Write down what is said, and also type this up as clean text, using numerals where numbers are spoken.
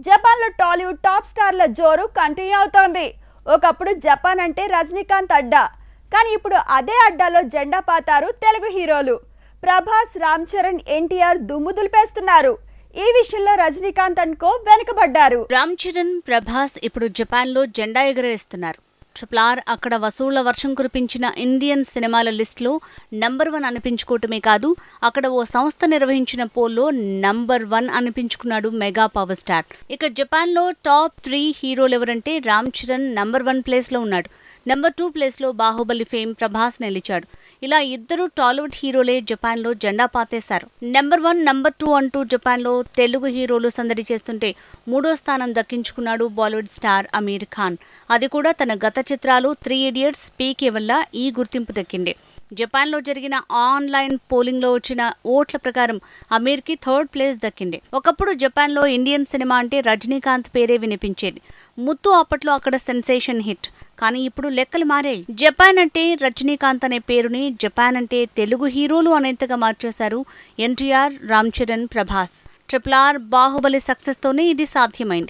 జపాన్లో Tollywood top స్టార్ల జోరు continue అవుతోంది. ఒకప్పుడు జపాన్ అంటే రజనీకాంత్ అడ్డా, కానీ ఇప్పుడు అదే అడ్డాలో జెండా పాతారు తెలుగు హీరోలు. ప్రభాస్, రామ్ చరణ్, ఎన్టీఆర్ దుమ్ము దులిపేస్తున్నారు. ఈ విషయంలో రజనీకాంత్ అనుకో వెనుకబడ్డారు. రామ్ చరణ్, ప్రభాస్ ఇప్పుడు జపాన్లో జెండా ఎగరేస్తున్నారు. RRR అక్కడ వసూళ్ల వర్షం కురిపించిన ఇండియన్ సినిమాల లిస్టులో నంబర్ 1 అనిపించుకోవటమే కాదు, అక్కడ ఓ సంస్థ నిర్వహించిన పోల్లో నంబర్ 1 అనిపించుకున్నాడు మెగా పవర్ స్టార్. ఇక జపాన్లో టాప్ 3 హీరోలు ఎవరంటే రామ్ చరణ్ నంబర్ 1 ప్లేస్లో ఉన్నాడు. నంబర్ 2 ప్లేస్లో బాహుబలి ఫేమ్ ప్రభాస్ నిలిచాడు. ఇలా ఇద్దరు టాలీవుడ్ హీరోలే జపాన్లో జెండా పాతేశారు. నంబర్ 1, నంబర్ 2 అంటూ జపాన్లో తెలుగు హీరోలు సందడి చేస్తుంటే మూడో స్థానం దక్కించుకున్నాడు బాలీవుడ్ స్టార్ అమీర్ ఖాన్. అది కూడా తన గత చిత్రాలు 3 ఇడియట్స్, పీకే వల్ల ఈ గుర్తింపు దక్కింది. జపాన్లో జరిగిన ఆన్లైన్ పోలింగ్లో వచ్చిన ఓట్ల ప్రకారం అమీర్కి 3rd ప్లేస్ దక్కింది. ఒకప్పుడు జపాన్లో ఇండియన్ సినిమా అంటే రజనీకాంత్ పేరే వినిపించేది. ముత్తు అప్పట్లో అక్కడ సెన్సేషన్ హిట్. కానీ ఇప్పుడు లెక్కలు మారాయి. జపాన్ అంటే రజనీకాంత్ అనే పేరుని జపాన్ అంటే తెలుగు హీరోలు అనేంతగా మార్చేశారు ఎన్టీఆర్, రామ్ చరణ్, ప్రభాస్. RRR, బాహుబలి సక్సెస్తోనే ఇది సాధ్యమైంది.